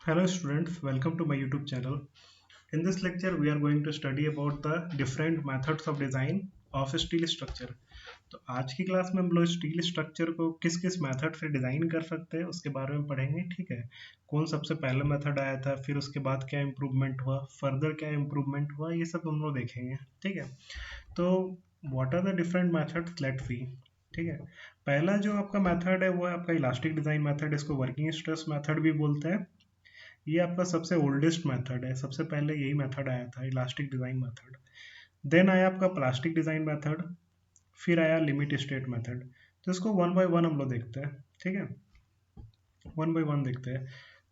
Hello students, welcome to my YouTube channel. In this lecture, we are going to study about the different methods of design of steel structure. तो आज की class में हम लोग steel structure को किस किस मेथड से डिजाइन कर सकते हैं उसके बारे में पढ़ेंगे। ठीक है, कौन सबसे पहला मेथड आया था, फिर उसके बाद क्या इम्प्रूवमेंट हुआ, फर्दर क्या इम्प्रूवमेंट हुआ, ये सब हम लोग देखेंगे। ठीक है, तो what are the different methods, let's see. ठीक है, पहला जो आपका मेथड है वो है आपका इलास्टिक डिजाइन मेथड, इसको वर्किंग स्ट्रेस मेथड भी बोलते हैं। ये आपका सबसे ओल्डेस्ट मेथड है, सबसे पहले यही मेथड आया था, इलास्टिक डिजाइन मेथड। देन आया आपका प्लास्टिक डिजाइन मेथड, फिर आया लिमिट स्टेट मेथड। तो इसको वन बाय वन हम लोग देखते हैं। ठीक है, वन बाय वन देखते हैं।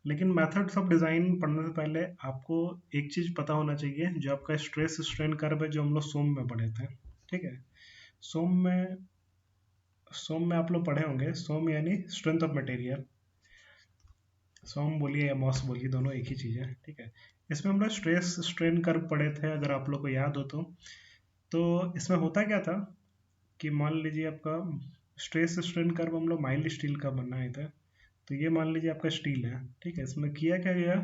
लेकिन मेथड्स ऑफ डिजाइन पढ़ने से पहले आपको एक चीज पता होना चाहिए, जो आपका स्ट्रेस स्ट्रेन कर्व है, जो हम लोग सोम में पढ़े थे। ठीक है, सोम में सोम में आप लोग पढ़े होंगे, सोम यानी स्ट्रेंथ ऑफ मटेरियल। सोम बोलिए या मॉस बोलिए, दोनों एक ही चीज़ है। ठीक है, इसमें हम लोग स्ट्रेस स्ट्रेन कर्व पढ़े थे, अगर आप लोग को याद हो तो इसमें होता क्या था कि मान लीजिए आपका स्ट्रेस स्ट्रेन कर्व हम लोग माइल्ड स्टील का बनाए थे। तो ये मान लीजिए आपका स्टील है। ठीक है, इसमें किया क्या गया,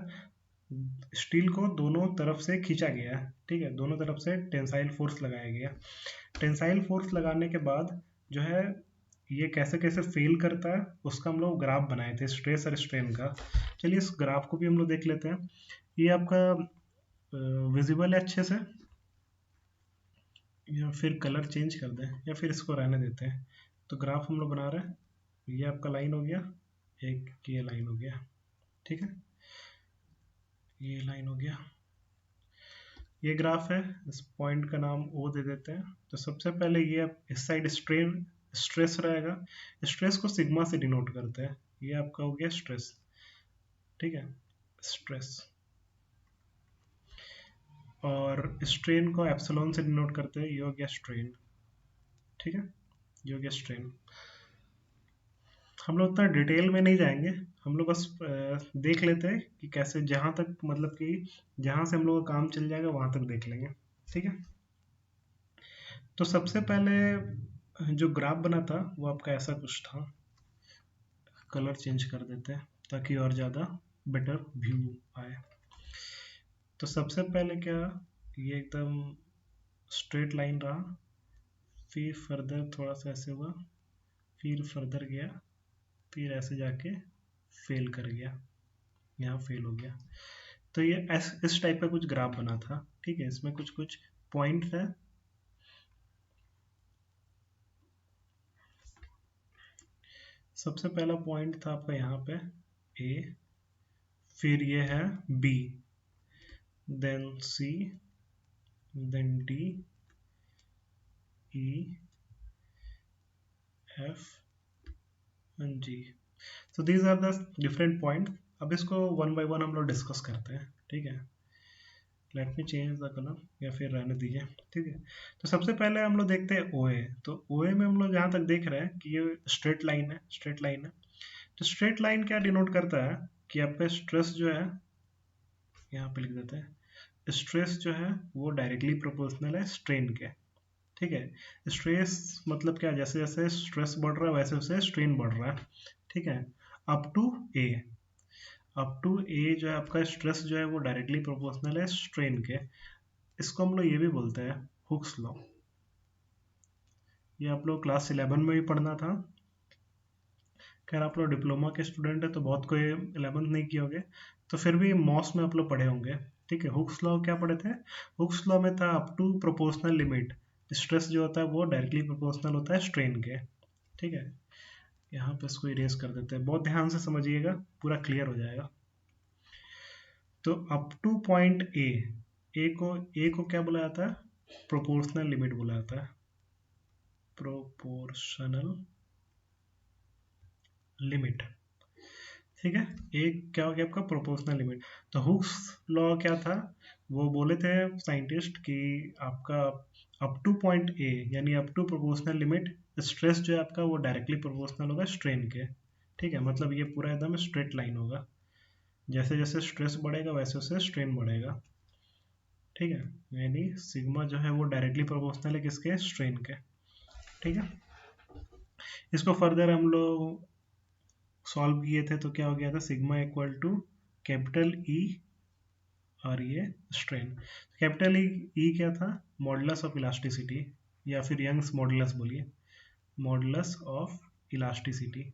स्टील को दोनों तरफ से खींचा गया। ठीक है, दोनों तरफ से टेंसाइल फोर्स लगाया गया। टेंसाइल फोर्स लगाने के बाद जो है ये कैसे कैसे फेल करता है उसका हम लोग ग्राफ बनाए थे, स्ट्रेस और स्ट्रेन का। चलिए इस ग्राफ को भी हम लोग देख लेते हैं। ये आपका विजिबल है अच्छे से, या फिर कलर चेंज कर दें, या फिर इसको रहने देते हैं। तो ग्राफ हम लोग बना रहे हैं, ये आपका लाइन हो गया, एक ये लाइन हो गया। ठीक है, ये लाइन हो गया, ये ग्राफ है। इस पॉइंट का नाम ओ दे देते हैं। तो सबसे पहले ये इस साइड स्ट्रेन स्ट्रेस रहेगा, स्ट्रेस को सिग्मा से डिनोट करते हैं। ये आपका हो गया स्ट्रेस। ठीक है, स्ट्रेस। और स्ट्रेन को एप्सिलॉन से डिनोट करते हैं, ये हो गया स्ट्रेन। ठीक है, ये हो गया स्ट्रेन। हम लोग उतना डिटेल में नहीं जाएंगे, हम लोग बस देख लेते हैं कि कैसे, जहाँ तक मतलब कि जहाँ से हम लोग का काम चल जाएगा वहाँ तक देख लेंगे। ठीक है, तो सबसे पहले जो ग्राफ बना था वो आपका ऐसा कुछ था। कलर चेंज कर देते हैं ताकि और ज़्यादा बेटर व्यू आए। तो सबसे पहले क्या, ये एकदम स्ट्रेट लाइन रहा, फिर फर्दर थोड़ा सा ऐसे हुआ, फिर फर्दर गया, फिर ऐसे जाके फेल कर गया, यहाँ फेल हो गया। तो ये इस टाइप का कुछ ग्राफ बना था। ठीक है, इसमें कुछ कुछ पॉइंट है। सबसे पहला पॉइंट था आपका यहाँ पे ए, फिर ये है B, then C, then D, E, F and G. So these are the different point. अब इसको वन बाय वन हम लोग डिस्कस करते हैं। ठीक है, let me change the colour, या फिर रहने दीजिए। ठीक है, तो सबसे पहले हम लोग देखते हैं ओ ए। तो ओ ए में हम लोग जहाँ तक देख रहे हैं कि ये स्ट्रेट लाइन है, स्ट्रेट लाइन है। तो स्ट्रेट लाइन क्या डिनोट करता है कि आपका स्ट्रेस जो है, यहाँ पे लिख देते हैं, स्ट्रेस जो है वो डायरेक्टली प्रोपोर्शनल है स्ट्रेन के। ठीक है, स्ट्रेस मतलब क्या, जैसे जैसे स्ट्रेस बढ़ रहा है वैसे वैसे स्ट्रेन बढ़ रहा है। ठीक है, up to a, up to a जो है आपका स्ट्रेस जो है वो डायरेक्टली प्रोपोर्शनल है स्ट्रेन के। इसको हम लोग ये भी बोलते हैं हुक्स लॉ। ये आप लोग क्लास 11 में भी पढ़ना था। खैर आप लोग डिप्लोमा के स्टूडेंट है तो बहुत कोई 11th नहीं किए होंगे, तो फिर भी मॉस में आप लोग पढ़े होंगे। ठीक है, हुक्स लॉ क्या पढ़े थे, हुक्स लॉ में था up to proportional limit, stress जो होता है वो डायरेक्टली प्रोपोर्शनल होता है स्ट्रेन के। ठीक है, यहाँ पे इसको इरेज कर देते हैं, बहुत ध्यान से समझिएगा, पूरा क्लियर हो जाएगा। तो अप टू पॉइंट ए, ए को क्या बोला जाता है, प्रोपोर्शनल लिमिट बोला जाता है, प्रोपोर्शनल लिमिट। ठीक है, एक क्या हो गया आपका प्रोपोर्शनल लिमिट। तो हुक्स लॉ क्या था, वो बोले थे साइंटिस्ट कि आपका अप टू पॉइंट ए यानी up to proportional limit, stress जो है आपका वो डायरेक्टली प्रोपोर्शनल होगा स्ट्रेन के। ठीक है, मतलब ये पूरा एकदम स्ट्रेट लाइन होगा, जैसे जैसे स्ट्रेस बढ़ेगा वैसे वैसे स्ट्रेन बढ़ेगा। ठीक है, यानी सिग्मा जो है वो डायरेक्टली प्रोपोर्शनल है किसके, स्ट्रेन के। ठीक है, इसको फर्दर हम लोग सॉल्व किए थे तो क्या हो गया था, sigma equal to capital E और ये स्ट्रेन। कैपिटल ई क्या था, मॉडुलस ऑफ इलास्टिसिटी, या फिर यंग्स मॉडुलस बोलिए, modulus of elasticity.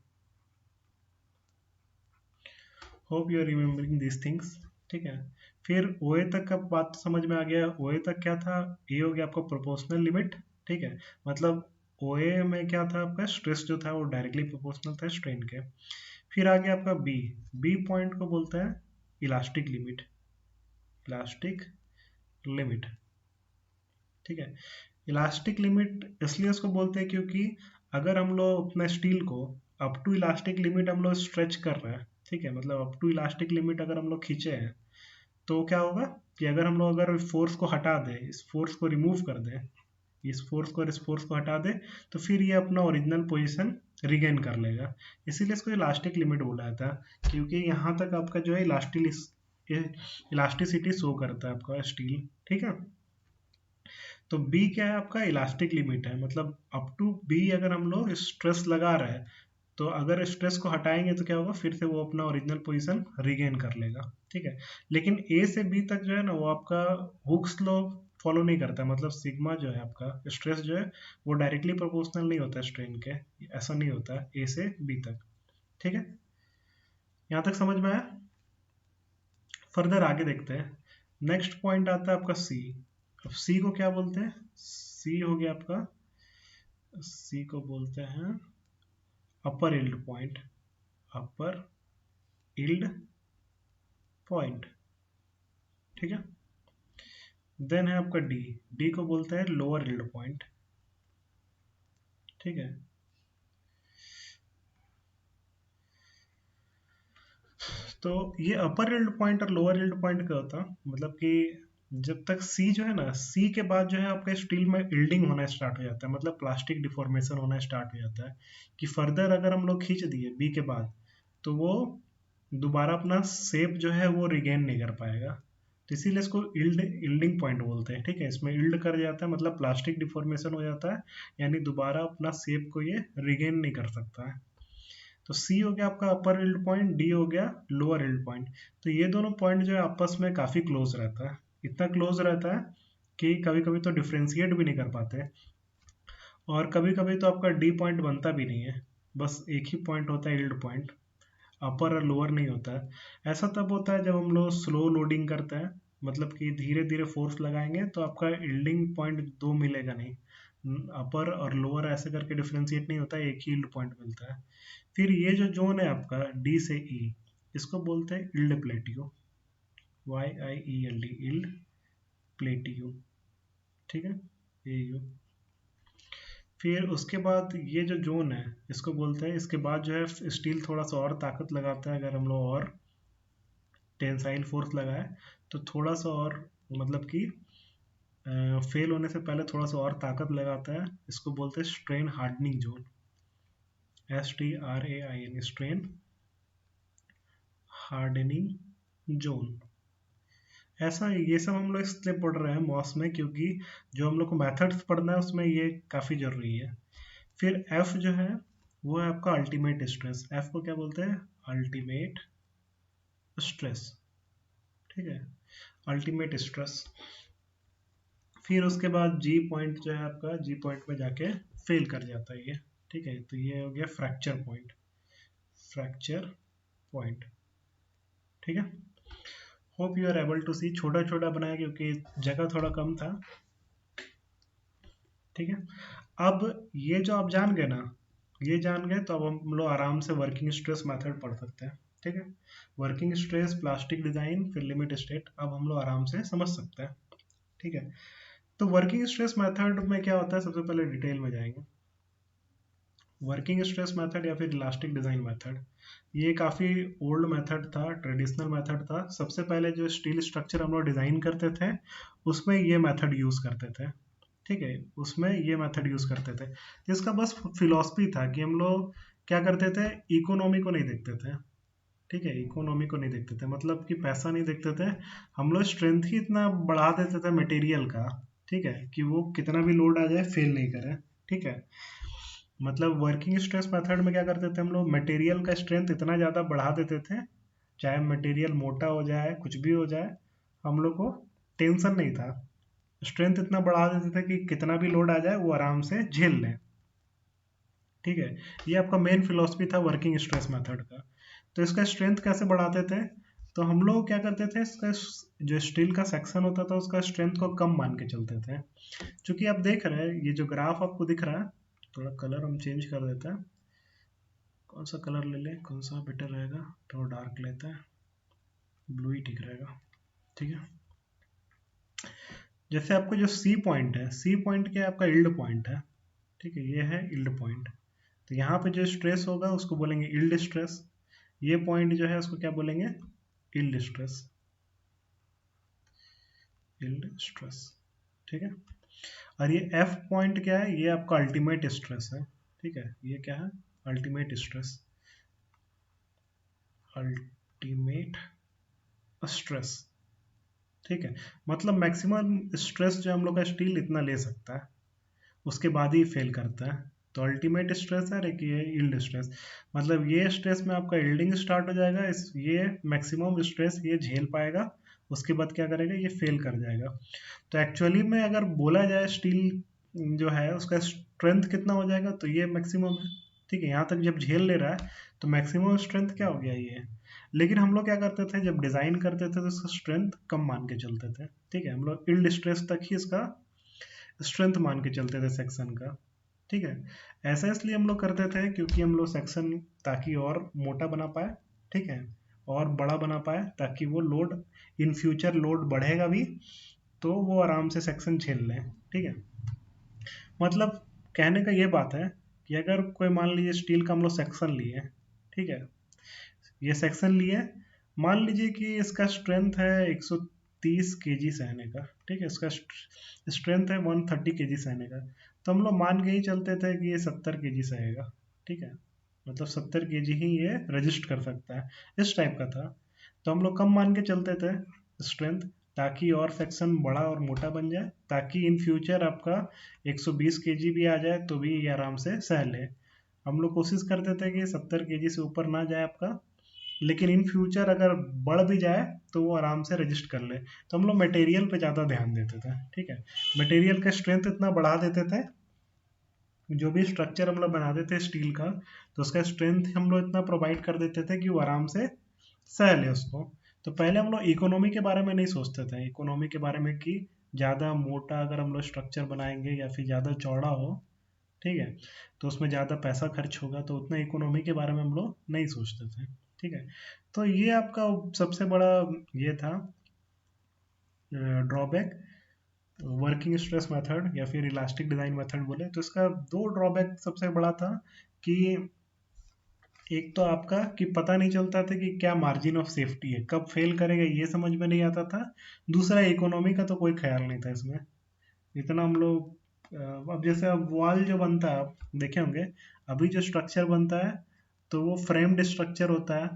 Hope you are remembering this things. ठीक है, फिर OA तक का बात तो समझ में आ गया। OA तक क्या था, ये हो गया आपका प्रोपोर्शनल लिमिट। ठीक है, मतलब OA में क्या था, आपका स्ट्रेस जो था वो डायरेक्टली प्रोपोर्शनल था स्ट्रेन के। फिर आ गया आपका बी पॉइंट को बोलते हैं इलास्टिक लिमिट, इलास्टिक लिमिट। ठीक है, इलास्टिक लिमिट इसलिए उसको बोलते हैं क्योंकि अगर हम लोग अपने स्टील को अप टू इलास्टिक लिमिट हम लोग स्ट्रेच कर रहे हैं, ठीक है, मतलब अप टू इलास्टिक लिमिट अगर हम लोग खींचे हैं, तो क्या होगा कि अगर हम लोग अगर फोर्स को हटा दें, इस फोर्स को रिमूव कर दें, इस फोर्स को और इस फोर्स को हटा दें, तो फिर ये अपना ओरिजिनल पोजीशन रिगेन कर लेगा। इसीलिए इसको इलास्टिक लिमिट बोला जाता है, क्योंकि यहाँ तक आपका जो है इलास्टिसिटी शो करता है आपका स्टील। ठीक है, तो बी क्या है, आपका इलास्टिक लिमिट है, मतलब अप टू बी अगर हम लोग स्ट्रेस लगा रहे हैं, तो अगर स्ट्रेस को हटाएंगे तो क्या होगा, फिर से वो अपना ओरिजिनल पोजीशन रीगेन कर लेगा। ठीक है, लेकिन ए से बी तक जो है ना, वो आपका हुक्स लॉ फॉलो नहीं करता है। मतलब सिग्मा जो है आपका स्ट्रेस जो है वो डायरेक्टली प्रोपोर्शनल नहीं होता स्ट्रेन के, ऐसा नहीं होता ए से बी तक। ठीक है, यहाँ तक समझ में आया। फर्दर आगे देखते हैं। नेक्स्ट पॉइंट आता है आपका सी। अब सी को क्या बोलते हैं, सी हो गया आपका, सी को बोलते हैं अपर इल्ड पॉइंट, अपर इल्ड पॉइंट। ठीक है, देन है आपका डी, डी को बोलते हैं लोअर इल्ड पॉइंट। ठीक है, तो ये अपर इल्ड पॉइंट और लोअर इल्ड पॉइंट क्या होता है, मतलब कि जब तक सी जो है ना, सी के बाद जो है आपके स्टील में इल्डिंग होना स्टार्ट हो जाता है, मतलब प्लास्टिक डिफॉर्मेशन होना स्टार्ट हो जाता है, कि फर्दर अगर हम लोग खींच दिए बी के बाद, तो वो दोबारा अपना शेप जो है वो रिगेन नहीं कर पाएगा। तो इसीलिए इसको इल्डिंग पॉइंट बोलते हैं। ठीक है, इसमें इल्ड कर जाता है, मतलब प्लास्टिक डिफॉर्मेशन हो जाता है, यानी दोबारा अपना शेप को ये रिगेन नहीं कर सकता है। तो सी हो गया आपका अपर इल्ड पॉइंट, डी हो गया लोअर इल्ड पॉइंट। तो ये दोनों पॉइंट जो है आपस में काफ़ी क्लोज रहता है, इतना क्लोज रहता है कि कभी कभी तो डिफ्रेंशिएट भी नहीं कर पाते, और कभी कभी तो आपका डी पॉइंट बनता भी नहीं है, बस एक ही पॉइंट होता है इल्ड पॉइंट, अपर और लोअर नहीं होता है। ऐसा तब होता है जब हम लोग स्लो लोडिंग करते हैं, मतलब कि धीरे धीरे फोर्स लगाएंगे तो आपका इल्डिंग पॉइंट दो मिलेगा नहीं, अपर और लोअर ऐसे करके डिफ्रेंशिएट नहीं होता है, एक ही इल्ड पॉइंट मिलता है। फिर ये जो जोन है आपका डी से ई, इसको बोलते हैं इल्ड प्लेटियो, YIELD, इल्ड प्लेटियो। ठीक है, ये फिर उसके बाद ये जो जोन है इसको बोलते हैं, इसके बाद जो है स्टील थोड़ा सा और ताकत लगाता है, अगर हम लोग और टेंसाइल फोर्स लगाए तो थोड़ा सा और, मतलब कि फेल होने से पहले थोड़ा सा और ताकत लगाता है, इसको बोलते हैं strain hardening zone, STRAIN, strain hardening zone. ऐसा ये सब हम लोग इसलिए पढ़ रहे हैं मॉस में, क्योंकि जो हम लोग को मैथड्स पढ़ना है उसमें ये काफ़ी ज़रूरी है। फिर एफ जो है वो है आपका अल्टीमेट स्ट्रेस, एफ को क्या बोलते हैं, अल्टीमेट स्ट्रेस। ठीक है, अल्टीमेट स्ट्रेस। फिर उसके बाद जी पॉइंट जो है आपका, जी पॉइंट में जाके फेल कर जाता है ये। ठीक है, तो ये हो गया फ्रैक्चर पॉइंट, फ्रैक्चर पॉइंट। ठीक है, hope you are able to see, छोटा छोटा बनाया क्योंकि जगह थोड़ा कम था। ठीक है, अब ये जो आप जान गए ना, ये जान गए तो अब हम लोग आराम से वर्किंग स्ट्रेस मेथड पढ़ सकते हैं। ठीक है, वर्किंग स्ट्रेस, प्लास्टिक डिजाइन, फिर लिमिट स्टेट, अब हम लोग आराम से समझ सकते हैं। ठीक है, तो वर्किंग स्ट्रेस मेथड में क्या होता है, सबसे पहले डिटेल में जाएंगे। वर्किंग स्ट्रेस मेथड या फिर इलास्टिक डिजाइन मेथड, ये काफ़ी ओल्ड मेथड था, ट्रेडिशनल मेथड था। सबसे पहले जो स्टील स्ट्रक्चर हम लोग डिज़ाइन करते थे उसमें ये मेथड यूज़ करते थे। ठीक है, उसमें ये मेथड यूज़ करते थे, जिसका बस फिलॉसफी था कि हम लोग क्या करते थे, इकोनॉमी को नहीं देखते थे। ठीक है, इकोनॉमी को नहीं देखते थे, मतलब कि पैसा नहीं देखते थे, हम लोग स्ट्रेंथ ही इतना बढ़ा देते थे मटेरियल का, ठीक है, कि वो कितना भी लोड आ जाए फेल नहीं करे। ठीक है, मतलब वर्किंग स्ट्रेस मेथड में क्या करते थे हम लोग, मटेरियल का स्ट्रेंथ इतना ज़्यादा बढ़ा देते थे चाहे मटेरियल मोटा हो जाए, कुछ भी हो जाए, हम लोग को टेंशन नहीं था। स्ट्रेंथ इतना बढ़ा देते थे कि कितना भी लोड आ जाए वो आराम से झेल लें। ठीक है, ये आपका मेन फिलॉसफी था वर्किंग स्ट्रेस मेथड का। तो इसका स्ट्रेंथ कैसे बढ़ाते थे? तो हम लोग क्या करते थे, इसका जो स्टील का सेक्शन होता था उसका स्ट्रेंथ को कम मान के चलते थे। क्योंकि आप देख रहे हैं ये जो ग्राफ आपको दिख रहा है, थोड़ा कलर हम चेंज कर देते हैं। कौन सा कलर ले लें, कौन सा बेटर रहेगा? थोड़ा डार्क लेते हैं, ब्लू ही ठीक रहेगा। ठीक है, जैसे आपको जो सी पॉइंट है, सी पॉइंट क्या है? आपका इल्ड पॉइंट है। ठीक है, ये है इल्ड पॉइंट। तो यहाँ पे जो स्ट्रेस होगा उसको बोलेंगे इल्ड स्ट्रेस। ये पॉइंट जो है उसको क्या बोलेंगे? Yield stress. Yield stress. ठीक है, और ये एफ पॉइंट क्या है? ये आपका अल्टीमेट स्ट्रेस है। ठीक है, ये क्या है? Ultimate stress. Ultimate stress. ठीक है, मतलब मैक्सिमम स्ट्रेस जो हम लोग का स्टील इतना ले सकता है, उसके बाद ही फेल करता है। तो अल्टीमेट स्ट्रेस है, एक ये यील्ड स्ट्रेस। मतलब ये स्ट्रेस में आपका यील्डिंग स्टार्ट हो जाएगा, इस ये मैक्सिमम स्ट्रेस ये झेल पाएगा, उसके बाद क्या करेगा? ये फेल कर जाएगा। तो एक्चुअली में अगर बोला जाए स्टील जो है उसका स्ट्रेंथ कितना हो जाएगा, तो ये मैक्सिमम है। ठीक है, यहाँ तक जब झेल ले रहा है तो मैक्सिमम स्ट्रेंथ क्या हो गया? ये। लेकिन हम लोग क्या करते थे, जब डिज़ाइन करते थे तो इसका स्ट्रेंथ कम मान के चलते थे। ठीक है, हम लोग यील्ड स्ट्रेस तक ही इसका स्ट्रेंथ मान के चलते थे सेक्शन का। ठीक है, ऐसा इसलिए हम लोग करते थे क्योंकि हम लोग सेक्शन ताकि और मोटा बना पाए, ठीक है, और बड़ा बना पाए, ताकि वो लोड इन फ्यूचर लोड बढ़ेगा भी तो वो आराम से सेक्शन झेल लें। ठीक है, मतलब कहने का ये बात है कि अगर कोई मान लीजिए स्टील का हम लोग सेक्शन लिए, ठीक है, ये सेक्शन लिए, मान लीजिए कि इसका स्ट्रेंथ है 130 केजी सहने का। ठीक है, इसका स्ट्रेंथ है 130 केजी सहने का। तो हम लोग मान के ही चलते थे कि ये 70 केजी सहेगा। ठीक है, मतलब 70 केजी ही ये रजिस्ट कर सकता है, इस टाइप का था। तो हम लोग कम मान के चलते थे स्ट्रेंथ, ताकि और सेक्शन बड़ा और मोटा बन जाए, ताकि इन फ्यूचर आपका 120 केजी भी आ जाए तो भी ये आराम से सह ले। हम लोग कोशिश करते थे कि 70 केजी से ऊपर ना जाए आपका, लेकिन इन फ्यूचर अगर बढ़ भी जाए तो वो आराम से रजिस्ट कर ले। तो हम लोग मटेरियल पे ज़्यादा ध्यान देते थे। ठीक है, मटेरियल का स्ट्रेंथ इतना बढ़ा देते थे, जो भी स्ट्रक्चर हम लोग बनाते थे स्टील का, तो उसका स्ट्रेंथ हम लोग इतना प्रोवाइड कर देते थे कि वो आराम से सह ले उसको। तो पहले हम लोग इकोनॉमी के बारे में नहीं सोचते थे, इकोनॉमी के बारे में कि ज़्यादा मोटा अगर हम लोग स्ट्रक्चर बनाएंगे या फिर ज़्यादा चौड़ा हो, ठीक है, तो उसमें ज़्यादा पैसा खर्च होगा, तो उतना इकोनॉमी के बारे में हम लोग नहीं सोचते थे। ठीक है, तो ये आपका सबसे बड़ा ये था ड्रॉबैक, वर्किंग स्ट्रेस मेथड या फिर इलास्टिक डिज़ाइन मेथड बोले तो इसका दो ड्रॉबैक सबसे बड़ा था कि एक तो आपका कि पता नहीं चलता था कि क्या मार्जिन ऑफ सेफ्टी है, कब फेल करेगा ये समझ में नहीं आता था। दूसरा, इकोनॉमी का तो कोई ख्याल नहीं था इसमें, इतना हम लोग अब जैसे अब वॉल जो बनता है आप देखे होंगे, अभी जो स्ट्रक्चर बनता है तो वो फ्रेम्ड स्ट्रक्चर होता है।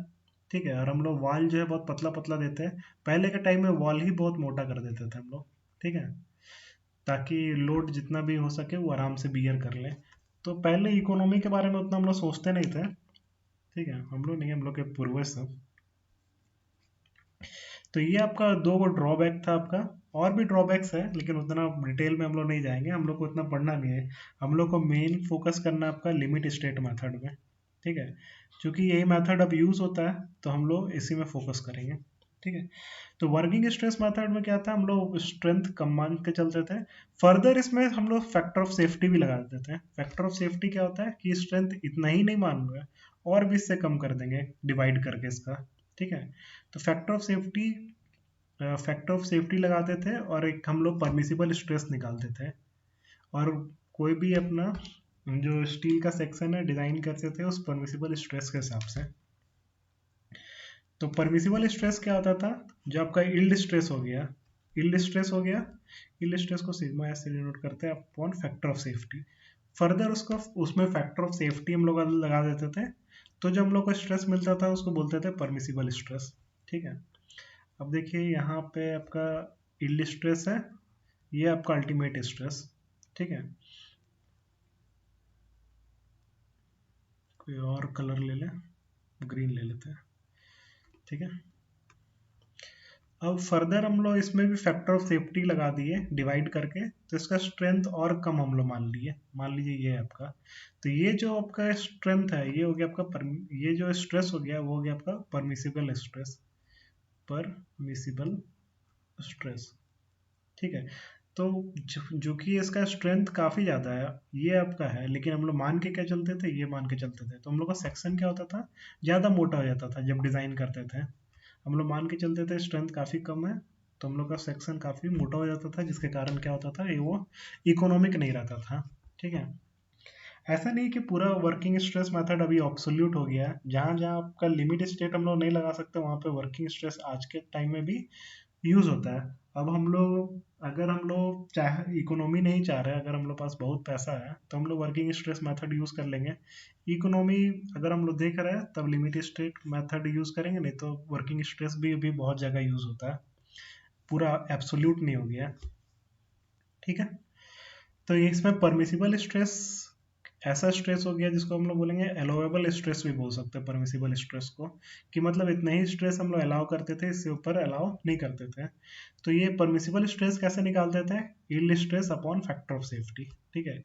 ठीक है, और हम लोग वॉल जो है बहुत पतला पतला देते हैं। पहले के टाइम में वॉल ही बहुत मोटा कर देते थे हम लोग। ठीक है, ताकि लोड जितना भी हो सके वो आराम से बियर कर ले। तो पहले इकोनॉमी के बारे में उतना हम लोग सोचते नहीं थे। ठीक है, हम लोग नहीं, हम लोग के पूर्वज सब। तो ये आपका दो वो ड्रॉबैक था आपका। और भी ड्रॉबैक्स है लेकिन उतना डिटेल में हम लोग नहीं जाएंगे, हम लोग को उतना पढ़ना नहीं है। हम लोग को मेन फोकस करना है आपका लिमिट स्टेट मेथड में। ठीक है, क्योंकि यही मेथड अब यूज़ होता है तो हम लोग इसी में फोकस करेंगे। ठीक है, तो वर्किंग स्ट्रेस मेथड में क्या था, हम लोग स्ट्रेंथ कम मान के चलते थे। फर्दर इसमें हम लोग फैक्टर ऑफ सेफ्टी भी लगा देते हैं। फैक्टर ऑफ सेफ्टी क्या होता है कि स्ट्रेंथ इतना ही नहीं मान रहे, और भी इससे कम कर देंगे डिवाइड करके इसका। ठीक है, तो फैक्टर ऑफ सेफ्टी लगाते थे, और एक हम लोग परमिसिबल स्ट्रेस निकालते थे। और कोई भी अपना जो स्टील का सेक्शन है डिज़ाइन करते थे उस परमिसिबल स्ट्रेस के हिसाब से। तो परमिसिबल स्ट्रेस क्या होता था, जो आपका यील्ड स्ट्रेस हो गया, यील्ड स्ट्रेस हो गया, यील्ड स्ट्रेस को सिग्मा एस से डिनोट करते हैं upon factor of safety. Further उसको उसमें फैक्टर ऑफ सेफ्टी हम लोग लगा देते थे, तो जो हम लोग को स्ट्रेस मिलता था उसको बोलते थे परमिसिबल स्ट्रेस। ठीक है, अब देखिए यहाँ पे आपका यील्ड स्ट्रेस है, ये आपका अल्टीमेट स्ट्रेस। ठीक है, कोई और कलर ले लें, ग्रीन ले लेते हैं। ठीक है। अब फर्दर हम लोग इसमें भी फैक्टर ऑफ सेफ्टी लगा दिए डिवाइड करके, तो इसका स्ट्रेंथ और कम हम लोग मान लीजिए ये है आपका। तो ये जो आपका स्ट्रेंथ है ये हो गया आपका ये जो स्ट्रेस हो गया वो हो गया आपका परमिसिबल स्ट्रेस, परमिसिबल स्ट्रेस। ठीक है। तो जो कि इसका स्ट्रेंथ काफ़ी ज़्यादा है ये आपका है, लेकिन हम लोग मान के क्या चलते थे, ये मान के चलते थे, तो हम लोग का सेक्शन क्या होता था, ज़्यादा मोटा हो जाता था जब डिज़ाइन करते थे। हम लोग मान के चलते थे स्ट्रेंथ काफ़ी कम है, तो हम लोग का सेक्शन काफ़ी मोटा हो जाता था, जिसके कारण क्या होता था, ये वो इकोनॉमिक नहीं रहता था। ठीक है। ऐसा नहीं कि पूरा वर्किंग स्ट्रेस मेथड अभी ऑब्सोल्यूट हो गया है, जहाँ जहाँ आपका लिमिट स्टेट हम लोग नहीं लगा सकते वहाँ पे वर्किंग स्ट्रेस आज के टाइम में भी यूज़ होता है। अब हम लोग अगर हम लोग चाहे इकोनॉमी नहीं चाह रहे, अगर हम लोग पास बहुत पैसा है तो हम लोग वर्किंग स्ट्रेस मेथड यूज़ कर लेंगे। इकोनॉमी अगर हम लोग देख रहे हैं तब लिमिट स्टेट मेथड यूज़ करेंगे, नहीं तो वर्किंग स्ट्रेस भी अभी बहुत जगह यूज़ होता है, पूरा एब्सोल्यूट नहीं हो गया। ठीक है। तो ये इसमें परमिसिबल स्ट्रेस ऐसा स्ट्रेस हो गया जिसको हम लोग बोलेंगे अलाउएबल स्ट्रेस भी बोल सकते हैं परमिसिबल स्ट्रेस को, कि मतलब इतना ही स्ट्रेस हम लोग अलाउ करते थे, इससे ऊपर अलाउ नहीं करते थे। तो ये परमिसिबल स्ट्रेस कैसे निकालते थे, yield stress upon factor of safety. ठीक है।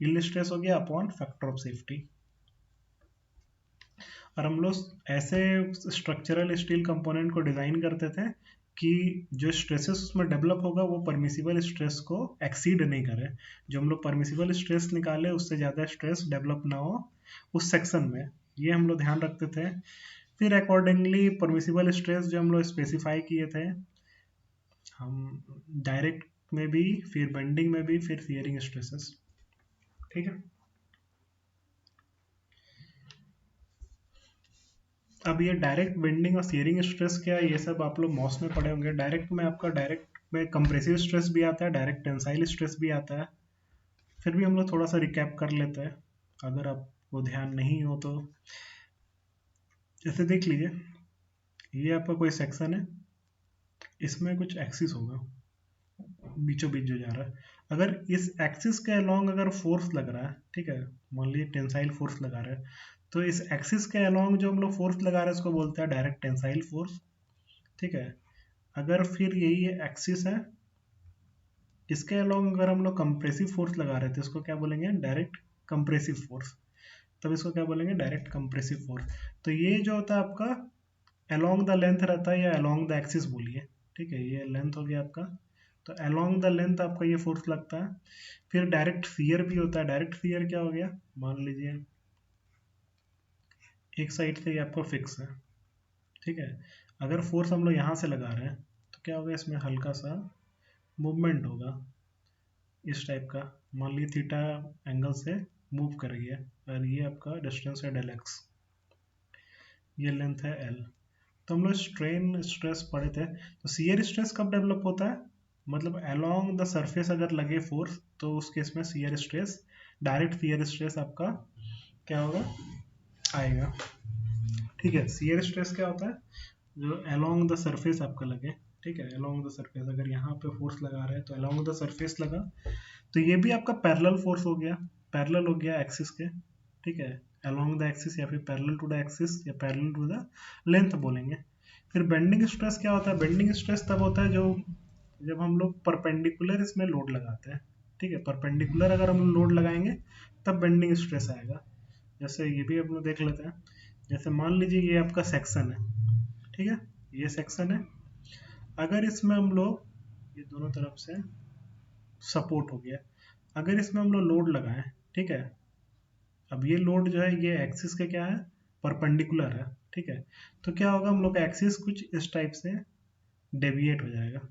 यील्ड स्ट्रेस हो गया अपॉन फैक्टर ऑफ सेफ्टी। और हम लोग ऐसे स्ट्रक्चरल स्टील कंपोनेंट को डिज़ाइन करते थे कि जो स्ट्रेसेस उसमें डेवलप होगा वो परमिसिबल स्ट्रेस को एक्सीड नहीं करे। जो हम लोग परमिसिबल स्ट्रेस निकाले उससे ज़्यादा स्ट्रेस डेवलप ना हो उस सेक्शन में, ये हम लोग ध्यान रखते थे। फिर अकॉर्डिंगली परमिसिबल स्ट्रेस जो हम लोग स्पेसिफाई किए थे, हम डायरेक्ट में भी, फिर बेंडिंग में भी, फिर शियरिंग स्ट्रेसेस। ठीक है। अब ये डायरेक्ट बेंडिंग और शियरिंग स्ट्रेस क्या है, ये सब आप लोग मॉस में पढ़े होंगे। डायरेक्ट में कंप्रेसिव स्ट्रेस भी आता है, डायरेक्ट टेंसाइल स्ट्रेस भी आता है। फिर भी हम लोग थोड़ा सा रिकैप कर लेते हैं अगर आपको ध्यान नहीं हो तो। जैसे देख लीजिए, ये आपका कोई सेक्शन है, इसमें कुछ एक्सिस होगा बीचों बीच जो जा रहा है। अगर इस एक्सिस के अलोंग अगर फोर्स लग रहा है, ठीक है, मान लीजिए टेंसाइल फोर्स लगा रहे हैं, तो इस एक्सिस के अलोंग जो हम लोग फोर्स लगा रहे हैं उसको बोलते हैं डायरेक्ट टेंसाइल फोर्स। ठीक है। अगर फिर यही एक्सिस है, इसके अलोंग अगर हम लोग कंप्रेसिव फोर्स लगा रहे थे इसको क्या बोलेंगे, डायरेक्ट कंप्रेसिव फोर्स। तब इसको क्या बोलेंगे, डायरेक्ट कंप्रेसिव फोर्स। तो ये जो होता है आपका अलोंग द लेंथ रहता है, या अलोंग द एक्सिस बोलिए। ठीक है, ये लेंथ हो गया आपका, तो अलोंग द लेंथ आपका ये फोर्स लगता है। फिर डायरेक्ट शियर भी होता है। डायरेक्ट शियर क्या हो गया, मान लीजिए एक साइड से ये आपका फिक्स है। ठीक है। अगर फोर्स हम लोग यहाँ से लगा रहे हैं तो क्या होगा, इसमें हल्का सा मूवमेंट होगा इस टाइप का। मान लीजिए थीटा एंगल से मूव कर रही है, और ये आपका डिस्टेंस है डेल एक्स, ये लेंथ है एल। तो हम लोग स्ट्रेन स्ट्रेस पढ़े थे। तो शियर स्ट्रेस कब डेवलप होता है, मतलब अलोंग द सरफेस अगर लगे फोर्स तो उस केस में shear stress, direct shear stress आपका क्या होगा, आएगा। ठीक है। शियर स्ट्रेस क्या होता है, जो अलोंग द सरफेस आपका लगे। ठीक है, अलोंग द सरफेस अगर यहाँ पे फोर्स लगा रहे हैं तो अलोंग द सरफेस लगा, तो ये भी आपका पैरेलल फोर्स हो गया, पैरेलल हो गया एक्सिस के। ठीक है, अलोंग द एक्सिस, या फिर पैरेलल टू द एक्सिस, या पैरेलल टू द लेंथ बोलेंगे। फिर बेंडिंग स्ट्रेस क्या होता है, बेंडिंग स्ट्रेस तब होता है जब हम लोग परपेंडिकुलर इसमें लोड लगाते हैं। ठीक है, परपेंडिकुलर अगर हम लोड लगाएंगे तब बेंडिंग स्ट्रेस आएगा। जैसे ये भी हम लोग देख लेते हैं। जैसे मान लीजिए ये आपका सेक्शन है, ठीक है, ये सेक्शन है। अगर इसमें हम लोग ये दोनों तरफ से सपोर्ट हो गया, अगर इसमें हम लोग लोड लगाएं, ठीक है, अब ये लोड जो है ये एक्सिस के क्या है, परपेंडिकुलर है। ठीक है, तो क्या होगा, हम लोग का एक्सिस कुछ इस टाइप से डेविएट हो जाएगा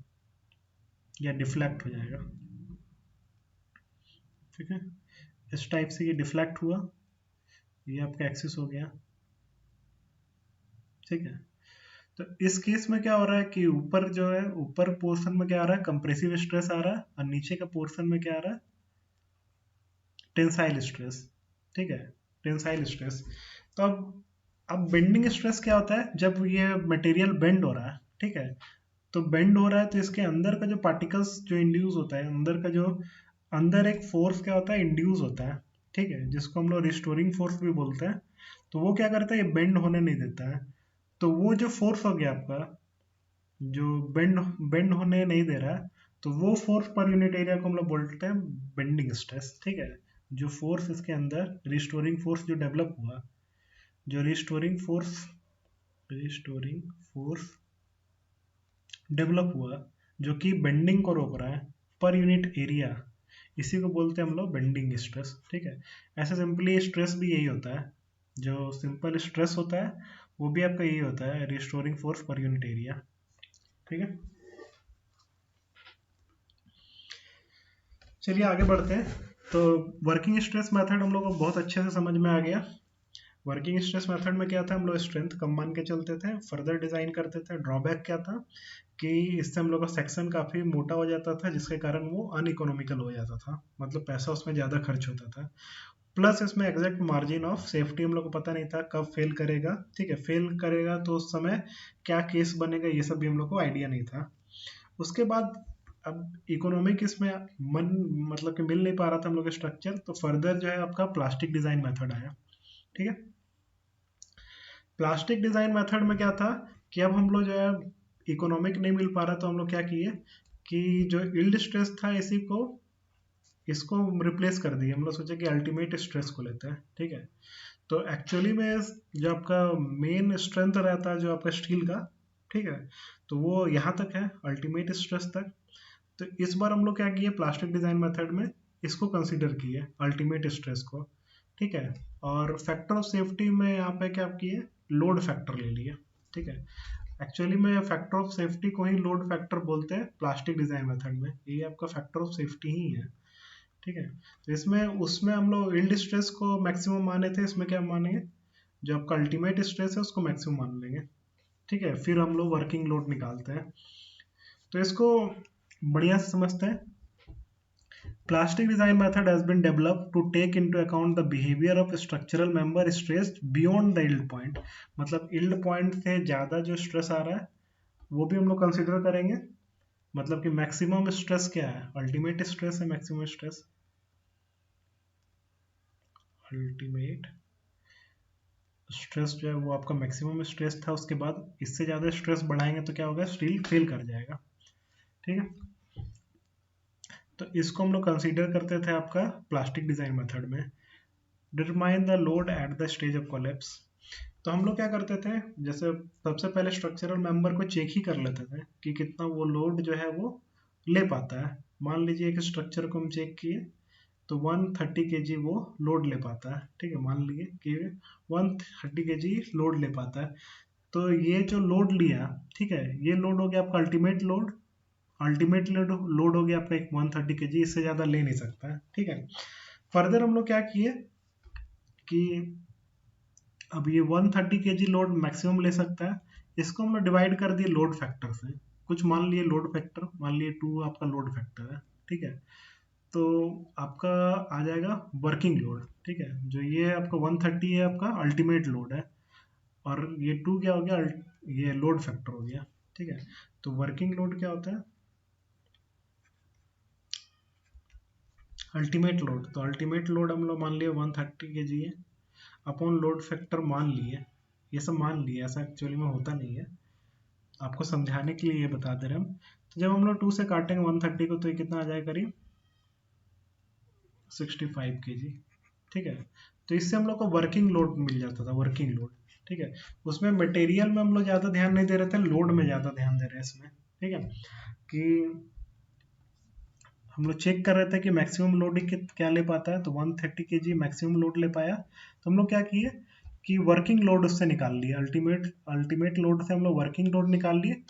या डिफ्लेक्ट हो जाएगा। ठीक है, इस टाइप से ये डिफ्लेक्ट हुआ, ये आपका एक्सिस हो गया। ठीक है, तो इस केस में क्या हो रहा है कि ऊपर जो है, ऊपर पोर्शन में क्या आ रहा है, कंप्रेसिव स्ट्रेस आ रहा है, और नीचे का पोर्शन में क्या आ रहा है, टेंसाइल स्ट्रेस। ठीक है, टेंसाइल स्ट्रेस। तो अब बेंडिंग स्ट्रेस क्या होता है, जब ये मटेरियल बेंड हो रहा है, ठीक है, तो बेंड हो रहा है तो इसके अंदर का जो पार्टिकल्स जो इंड्यूस होता है, अंदर का जो अंदर एक फोर्स क्या होता है, इंड्यूस होता है। ठीक है, जिसको हम लोग रिस्टोरिंग फोर्स भी बोलते हैं। तो वो क्या करता है, ये बेंड होने नहीं देता है। तो वो जो फोर्स हो गया आपका, जो बेंड बेंड होने नहीं दे रहा है, तो वो फोर्स पर यूनिट एरिया को हम लोग बोलते हैं बेंडिंग स्ट्रेस। ठीक है, जो फोर्स इसके अंदर रिस्टोरिंग फोर्स जो डेवलप हुआ, जो रिस्टोरिंग फोर्स डेवलप हुआ जो कि बेंडिंग को रोक रहा है पर यूनिट एरिया, इसी को बोलते हैं हम लोग बेंडिंग स्ट्रेस। ठीक है, ऐसे सिंपली स्ट्रेस भी यही होता है, जो सिंपल स्ट्रेस होता है वो भी आपका यही होता है, restoring force per unit area. ठीक है, चलिए आगे बढ़ते हैं। तो वर्किंग स्ट्रेस मेथड हम लोग को बहुत अच्छे से समझ में आ गया। वर्किंग स्ट्रेस मेथड में क्या था, हम लोग स्ट्रेंथ कम मान के चलते थे, फर्दर डिजाइन करते थे। ड्रॉबैक क्या था कि इससे हम लोग का सेक्शन काफी मोटा हो जाता था, जिसके कारण वो अनइकोनॉमिकल हो जाता था, मतलब पैसा उसमें ज्यादा खर्च होता था। प्लस इसमें एग्जैक्ट मार्जिन ऑफ सेफ्टी हम लोग को पता नहीं था कब फेल करेगा। ठीक है, फेल करेगा तो उस समय क्या केस बनेगा, ये सब भी हम लोग को आइडिया नहीं था। उसके बाद अब इकोनॉमिक इसमें मन मतलब कि मिल नहीं पा रहा था हम लोग स्ट्रक्चर, तो फर्दर जो है आपका प्लास्टिक डिजाइन मेथड आया। ठीक है, प्लास्टिक डिजाइन मेथड में क्या था कि अब हम लोग जो है इकोनॉमिक नहीं मिल पा रहा, तो हम लोग क्या किए कि जो यील्ड स्ट्रेस था इसी को इसको रिप्लेस कर दिए। हम लोग सोचे कि अल्टीमेट स्ट्रेस को लेते हैं। ठीक है, तो एक्चुअली में जो आपका मेन स्ट्रेंथ रहता है जो आपका स्टील का, ठीक है, तो वो यहाँ तक है, अल्टीमेट स्ट्रेस तक। तो इस बार हम लोग क्या किए प्लास्टिक डिजाइन मेथड में, इसको कंसीडर किए अल्टीमेट स्ट्रेस को। ठीक है, और फैक्टर ऑफ सेफ्टी में यहाँ पे क्या किए, लोड फैक्टर ले लिए। ठीक है, एक्चुअली में फैक्टर ऑफ सेफ्टी को ही लोड फैक्टर बोलते हैं प्लास्टिक डिजाइन मेथड में, ये आपका फैक्टर ऑफ सेफ्टी ही है। ठीक है, तो इसमें उसमें हम लोग यील्ड स्ट्रेस को मैक्सिमम माने थे, इसमें क्या मानेंगे, जो आपका अल्टीमेट स्ट्रेस है उसको मैक्सिमम मान लेंगे। ठीक है, फिर हम लोग वर्किंग लोड निकालते हैं। तो इसको बढ़िया से समझते हैं। Plastic design method has been developed to take into account the behavior of structural member stressed beyond the yield point। मतलब yield point से ज़्यादा जो स्ट्रेस आ रहा है वो भी हम लोग कंसिडर करेंगे। मतलब कि मैक्सिमम स्ट्रेस क्या है, अल्टीमेट स्ट्रेस है मैक्सिमम स्ट्रेस, अल्टीमेट स्ट्रेस जो है वो आपका मैक्सिमम स्ट्रेस था। उसके बाद इससे ज़्यादा स्ट्रेस बढ़ाएंगे तो क्या होगा, स्टील फेल कर जाएगा। ठीक है, तो इसको हम लोग कंसीडर करते थे आपका प्लास्टिक डिजाइन मेथड में। Determine the load at the stage of collapse. तो हम लोग क्या करते थे, जैसे सबसे पहले स्ट्रक्चरल मेंबर को चेक ही कर लेते थे कि कितना वो लोड जो है वो ले पाता है। मान लीजिए एक स्ट्रक्चर को हम चेक किए तो 130 kg वो लोड ले पाता है। ठीक है, मान लीजिए कि 130 kg लोड ले पाता है। तो ये जो लोड लिया, ठीक है, ये लोड हो गया आपका अल्टीमेट लोड। अल्टीमेट लोड हो गया आपका एक 130 kg, इससे ज़्यादा ले नहीं सकता है। ठीक है, फर्दर हम लोग क्या किए कि अब ये 130 kg लोड मैक्सिमम ले सकता है, इसको हम लोग डिवाइड कर दिए लोड फैक्टर से। कुछ मान लिए लोड फैक्टर, मान लिए 2 आपका लोड फैक्टर है। ठीक है, तो आपका आ जाएगा वर्किंग लोड। ठीक है, जो ये आपका 130 है आपका अल्टीमेट लोड है, और ये 2 क्या हो गया, ये लोड फैक्टर हो गया। ठीक है, तो वर्किंग लोड क्या होता है, अल्टीमेट लोड। तो अल्टीमेट लोड हम लोग मान लिए 130 kg है, अपॉन लोड फैक्टर मान लिए। ये सब मान लिए, ऐसा एक्चुअली में होता नहीं है, आपको समझाने के लिए ये बता दे रहे हैं हम। तो जब हम लोग 2 से काटेंगे 130 को तो ये कितना आ जाएगा, करीब 65 kg। ठीक है, तो इससे हम लोग को वर्किंग लोड मिल जाता था, वर्किंग लोड। ठीक है, उसमें मटेरियल में हम लोग ज़्यादा ध्यान नहीं दे रहे थे, लोड में ज़्यादा ध्यान दे रहे हैं इसमें। ठीक है, कि हम लोग चेक कर रहे थे कि मैक्सिमम लोड क्या ले पाता है, तो 130 kg मैक्सिमम लोड ले पाया। तो हम लोग क्या किए कि वर्किंग लोड उससे निकाल लिए, अल्टीमेट लोड से हम लोग वर्किंग लोड निकाल लिए,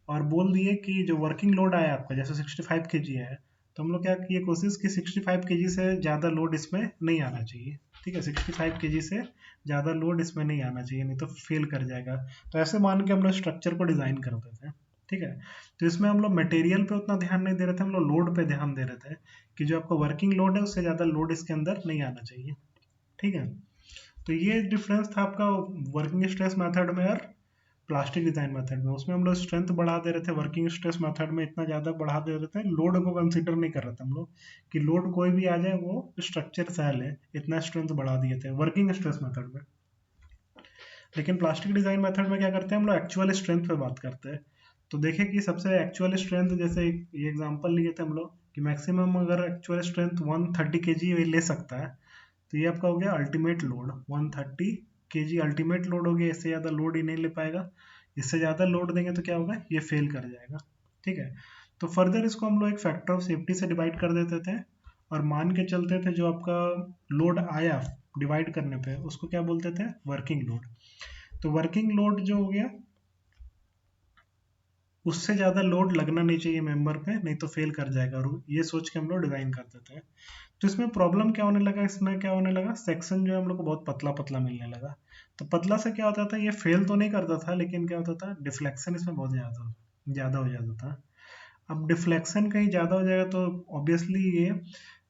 और बोल दिए कि जो वर्किंग लोड आया आपका जैसे 65 kg है, तो हम लोग क्या किए कोशिश कि 65 kg से ज़्यादा लोड इसमें नहीं आना चाहिए। ठीक है, 65 kg से ज़्यादा लोड इसमें नहीं आना चाहिए, नहीं तो फेल कर जाएगा। तो ऐसे मान के हम लोग स्ट्रक्चर को डिज़ाइन करते थे। ठीक है, तो इसमें हम लोग मटेरियल पे उतना ध्यान नहीं दे रहे थे, हम लोग लोड पे ध्यान दे रहे थे कि जो आपका वर्किंग लोड है उससे ज़्यादा लोड इसके अंदर नहीं आना चाहिए। ठीक है, तो ये डिफरेंस था आपका वर्किंग स्ट्रेस मेथड में और प्लास्टिक डिजाइन मेथड में। उसमें हम लोग स्ट्रेंथ बढ़ा दे रहे थे, वर्किंग स्ट्रेस मेथड में इतना ज़्यादा बढ़ा दे रहे थे, लोड को कंसीडर नहीं कर रहे थे हम लोग कि लोड कोई भी आ जाए वो स्ट्रक्चर सहल है, इतना स्ट्रेंथ बढ़ा दिए थे वर्किंग स्ट्रेस मेथड में। लेकिन प्लास्टिक डिजाइन मेथड में क्या करते हैं हम लोग एक्चुअल स्ट्रेंथ पे बात करते हैं। तो देखें कि सबसे एक्चुअल स्ट्रेंथ, जैसे ये एग्जांपल लिए थे हम लोग कि मैक्सिमम अगर एक्चुअल स्ट्रेंथ 130 केजी ले सकता है, तो ये आपका हो गया ultimate load 130 KG ultimate load हो गया। इससे ज़्यादा लोड ही नहीं ले पाएगा, इससे ज़्यादा लोड देंगे तो क्या होगा, ये फेल कर जाएगा। ठीक है, तो फर्दर इसको हम लोग एक फैक्टर ऑफ सेफ्टी से डिवाइड कर देते थे और मान के चलते थे जो आपका लोड आया डिवाइड करने पे उसको क्या बोलते थे, वर्किंग लोड। तो वर्किंग लोड जो हो गया, उससे ज़्यादा लोड लगना नहीं चाहिए मेंबर पे, नहीं तो फेल कर जाएगा, और ये सोच के हम लोग डिज़ाइन कर देते हैं। तो इसमें प्रॉब्लम क्या होने लगा, इसमें क्या होने लगा, सेक्शन जो है हम लोग को बहुत पतला पतला मिलने लगा। तो पतला से क्या होता था, ये फेल तो नहीं करता था, लेकिन क्या होता था, डिफ्लेक्शन इसमें बहुत ज़्यादा ज़्यादा हो जाता था। अब डिफ्लेक्शन कहीं ज़्यादा हो जाएगा तो ऑब्वियसली ये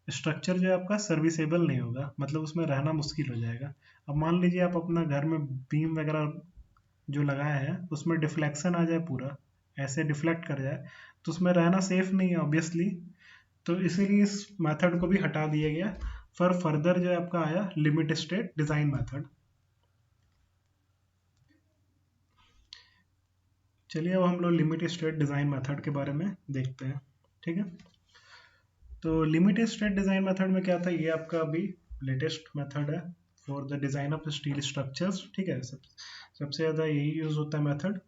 स्ट्रक्चर जो है आपका सर्विसेबल नहीं होगा, मतलब उसमें रहना मुश्किल हो जाएगा। अब मान लीजिए आप अपना घर में बीम वगैरह जो लगाया है उसमें डिफ्लेक्शन आ जाए, पूरा ऐसे डिफ्लेक्ट कर जाए, तो उसमें रहना सेफ नहीं है ऑब्वियसली। तो इसीलिए इस मेथड को भी हटा दिया गया। फॉर फर्दर जो है आपका आया लिमिट स्टेट डिजाइन मेथड। चलिए अब हम लोग लिमिट स्टेट डिजाइन मेथड के बारे में देखते हैं। ठीक है, तो लिमिट स्टेट डिजाइन मेथड में क्या था, ये आपका अभी लेटेस्ट मेथड है for the design of steel structures. ठीक है, सबसे ज़्यादा यही यूज़ होता है मेथड।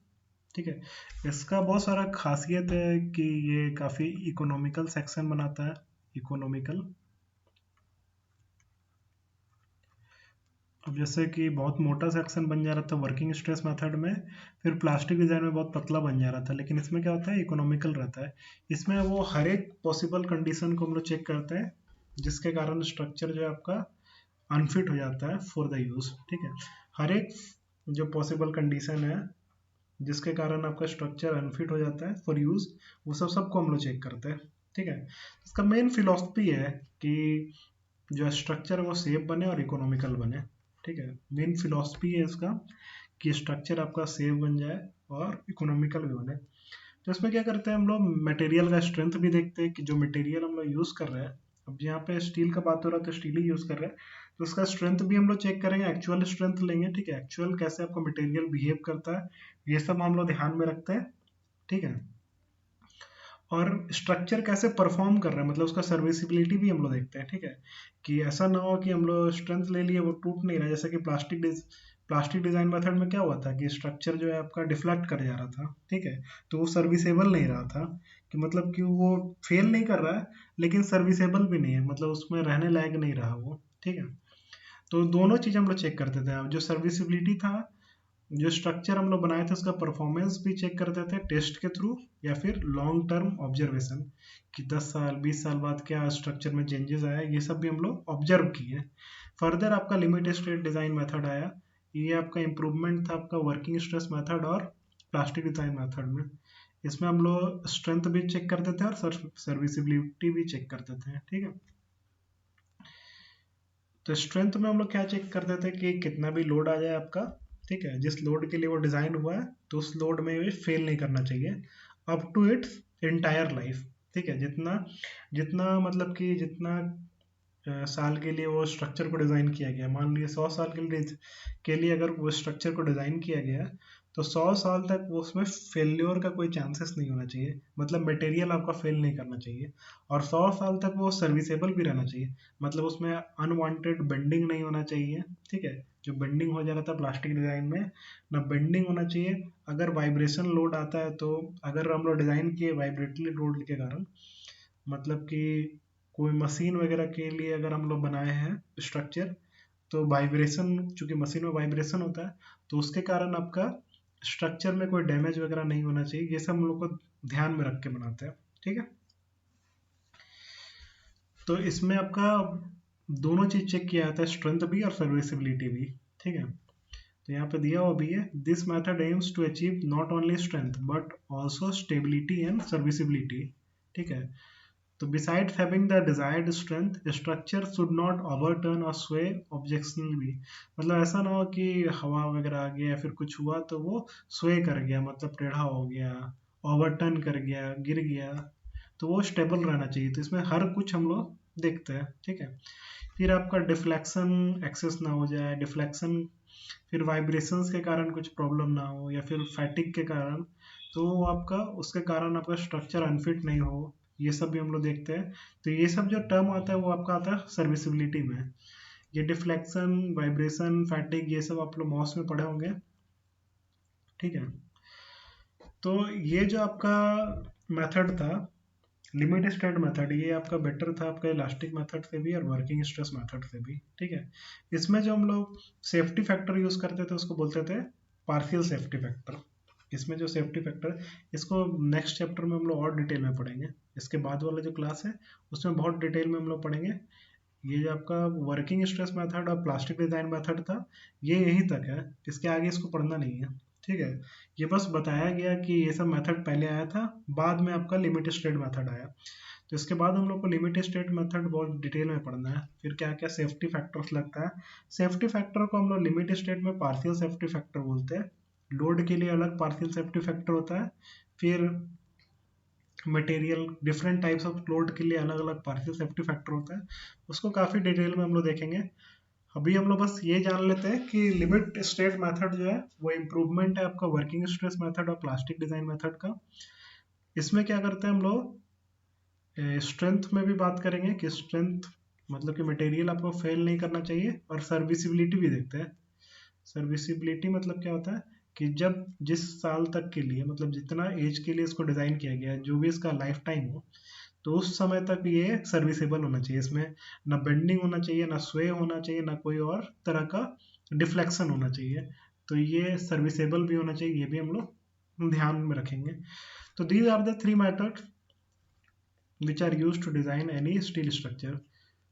ठीक है, इसका बहुत सारा खासियत है कि ये काफ़ी इकोनॉमिकल सेक्शन बनाता है, इकोनॉमिकल। अब जैसे कि बहुत मोटा सेक्शन बन जा रहा था वर्किंग स्ट्रेस मेथड में, फिर प्लास्टिक डिज़ाइन में बहुत पतला बन जा रहा था, लेकिन इसमें क्या होता है, इकोनॉमिकल रहता है। इसमें वो हर एक पॉसिबल कंडीशन को हम लोग चेक करते हैं जिसके कारण स्ट्रक्चर जो है आपका अनफिट हो जाता है फॉर द यूज़। ठीक है, हर एक जो पॉसिबल कंडीशन है जिसके कारण आपका स्ट्रक्चर अनफिट हो जाता है फॉर यूज़, वो सबको हम लोग चेक करते हैं। ठीक है, इसका मेन फिलॉसफी है कि जो स्ट्रक्चर है वो सेफ बने और इकोनॉमिकल बने। ठीक है, मेन फिलॉसफी है इसका कि स्ट्रक्चर आपका सेफ बन जाए और इकोनॉमिकल भी बने। तो इसमें क्या करते हैं हम लोग, मटेरियल का स्ट्रेंथ भी देखते हैं कि जो मटेरियल हम लोग यूज़ कर रहे हैं, अब यहाँ पे स्टील का बात हो रहा है तो स्टील ही यूज़ कर रहे हैं, तो उसका स्ट्रेंथ भी हम लोग चेक करेंगे, एक्चुअल स्ट्रेंथ लेंगे। ठीक है, एक्चुअल कैसे आपका मटेरियल बिहेव करता है, ये सब हम लोग ध्यान में रखते हैं। ठीक है, और स्ट्रक्चर कैसे परफॉर्म कर रहा है, मतलब उसका सर्विसिबिलिटी भी हम लोग देखते हैं। ठीक है, कि ऐसा ना हो कि हम लोग स्ट्रेंथ ले लिए वो टूट नहीं रहा, जैसे कि प्लास्टिक डिजाइन मेथड में क्या हुआ था कि स्ट्रक्चर जो है आपका डिफ्लेक्ट कर जा रहा था। ठीक है, तो वो सर्विसेबल नहीं रहा था, कि मतलब कि वो फेल नहीं कर रहा है लेकिन सर्विसेबल भी नहीं है, मतलब उसमें रहने लायक नहीं रहा वो। ठीक है, तो दोनों चीज़ हम लोग चेक करते थे। जो सर्विसिबिलिटी था, जो स्ट्रक्चर हम लोग बनाए थे उसका परफॉर्मेंस भी चेक करते थे टेस्ट के थ्रू, या फिर लॉन्ग टर्म ऑब्जर्वेशन कि 10 साल 20 साल बाद क्या स्ट्रक्चर में चेंजेस आया, ये सब भी हम लोग ऑब्जर्व किए। फर्दर आपका लिमिट स्टेट डिजाइन मेथड आया, ये आपका इम्प्रूवमेंट था आपका वर्किंग स्ट्रेस मेथड और प्लास्टिक डिजाइन मेथड में। इसमें हम लोग स्ट्रेंथ भी चेक करते थे और सर्विसिबिलिटी भी चेक करते थे। ठीक है, तो स्ट्रेंथ में हम लोग क्या चेक करते थे कि कितना भी लोड आ जाए आपका, ठीक है, जिस लोड के लिए वो डिज़ाइन हुआ है तो उस लोड में भी फेल नहीं करना चाहिए up to its entire life. ठीक है, जितना जितना मतलब कि जितना साल के लिए वो स्ट्रक्चर को डिज़ाइन किया गया, मान लीजिए 100 साल के लिए अगर वो स्ट्रक्चर को डिज़ाइन किया गया, तो 100 साल तक वो उसमें फेल्योर का कोई चांसेस नहीं होना चाहिए, मतलब मटेरियल आपका फेल नहीं करना चाहिए, और 100 साल तक वो सर्विसेबल भी रहना चाहिए, मतलब उसमें अनवांटेड बेंडिंग नहीं होना चाहिए। ठीक है, जो बेंडिंग हो जा रहा था प्लास्टिक डिज़ाइन में, ना बेंडिंग होना चाहिए। अगर वाइब्रेशन लोड आता है, तो अगर हम लोग डिज़ाइन किए वाइब्रेटरी लोड के कारण, मतलब कि कोई मशीन वगैरह के लिए अगर हम लोग बनाए हैं स्ट्रक्चर, तो वाइब्रेशन, चूंकि मशीन में वाइब्रेशन होता है, तो उसके कारण आपका स्ट्रक्चर में कोई डैमेज वगैरह नहीं होना चाहिए। ये सब हम लोग को ध्यान में रख के बनाते हैं। ठीक है, तो इसमें आपका दोनों चीज चेक किया जाता है, स्ट्रेंथ भी और सर्विसिबिलिटी भी। ठीक है, तो यहाँ पे दिया हुआ भी है, this method aims to achieve not only strength but also stability and serviceability. ठीक है, तो besides having the desired strength, structure should not overturn or sway objectionably। मतलब ऐसा ना हो कि हवा वगैरह आ गया या फिर कुछ हुआ तो वो sway कर गया, मतलब टेढ़ा हो गया, ओवरटर्न कर गया, गिर गया, तो वो स्टेबल रहना चाहिए। तो इसमें हर कुछ हम लोग देखते हैं। ठीक है, फिर आपका डिफ्लेक्शन एक्सेस ना हो जाए, डिफ्लेक्शन फिर वाइब्रेशंस के कारण कुछ प्रॉब्लम ना हो, या फिर फैटिक के कारण, तो वो आपका उसके कारण आपका स्ट्रक्चर अनफिट नहीं हो, ये सब भी हम लोग देखते हैं। तो ये सब जो टर्म आता है वो आपका आता है सर्विसिबिलिटी में। ये डिफ्लेक्शन, वाइब्रेशन, फैटिक, ये सब आप लोग मॉस में पढ़े होंगे, ठीक है। तो ये जो आपका मेथड था लिमिट स्टेट मेथड, ये आपका बेटर था आपका इलास्टिक मेथड से भी और वर्किंग स्ट्रेस मेथड से भी, ठीक है। इसमें जो हम लोग सेफ्टी फैक्टर यूज करते थे उसको बोलते थे पार्शियल सेफ्टी फैक्टर। इसमें जो सेफ्टी फैक्टर, इसको नेक्स्ट चैप्टर में हम लोग और डिटेल में पढ़ेंगे। इसके बाद वाला जो क्लास है उसमें बहुत डिटेल में हम लोग पढ़ेंगे। ये जो आपका वर्किंग स्ट्रेस मेथड और प्लास्टिक डिजाइन मेथड था, ये यहीं तक है, इसके आगे इसको पढ़ना नहीं है, ठीक है। ये बस बताया गया कि ये सब मेथड पहले आया था, बाद में आपका लिमिट स्टेट मेथड आया। तो इसके बाद हम लोग को लिमिट स्टेट मेथड बहुत डिटेल में पढ़ना है। फिर क्या क्या सेफ्टी फैक्टर्स लगता है, सेफ्टी फैक्टर को हम लोग लिमिट स्टेट में पार्शियल सेफ्टी फैक्टर बोलते हैं। लोड के लिए अलग पार्शियल सेफ्टी फैक्टर होता है, फिर material different types of load के लिए अलग अलग पार्शियल सेफ्टी फैक्टर होता है, उसको काफ़ी डिटेल में हम लोग देखेंगे। अभी हम लोग बस ये जान लेते हैं कि लिमिट स्टेट मेथड जो है वो इम्प्रूवमेंट है आपका वर्किंग स्ट्रेस मेथड और प्लास्टिक डिजाइन मेथड का। इसमें क्या करते हैं हम लोग, स्ट्रेंथ में भी बात करेंगे कि स्ट्रेंथ मतलब कि मटेरियल आपको फेल नहीं करना चाहिए, और सर्विसिबिलिटी भी देखते हैं। सर्विसिबिलिटी मतलब क्या होता है कि जब जिस साल तक के लिए, मतलब जितना एज के लिए इसको डिज़ाइन किया गया है, जो भी इसका लाइफ टाइम हो, तो उस समय तक ये सर्विसेबल होना चाहिए। इसमें ना बेंडिंग होना चाहिए, ना स्वे होना चाहिए, ना कोई और तरह का डिफ्लेक्शन होना चाहिए। तो ये सर्विसेबल भी होना चाहिए, ये भी हम लोग ध्यान में रखेंगे। तो these are the 3 methods which are used to design any steel structure.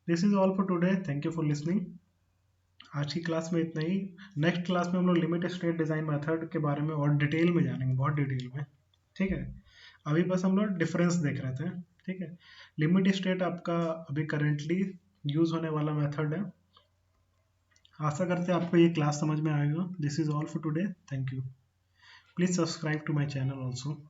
This is all for today. Thank you for listening. आज की क्लास में इतना ही। नेक्स्ट क्लास में हम लोग लिमिट स्टेट डिजाइन मेथड के बारे में और डिटेल में जानेंगे, बहुत डिटेल में, ठीक है। अभी बस हम लोग डिफरेंस देख रहे थे, ठीक है। लिमिट स्टेट आपका अभी करेंटली यूज होने वाला मेथड है। आशा करते हैं आपको ये क्लास समझ में आएगा। This is all for today, thank you. Please subscribe to my channel also.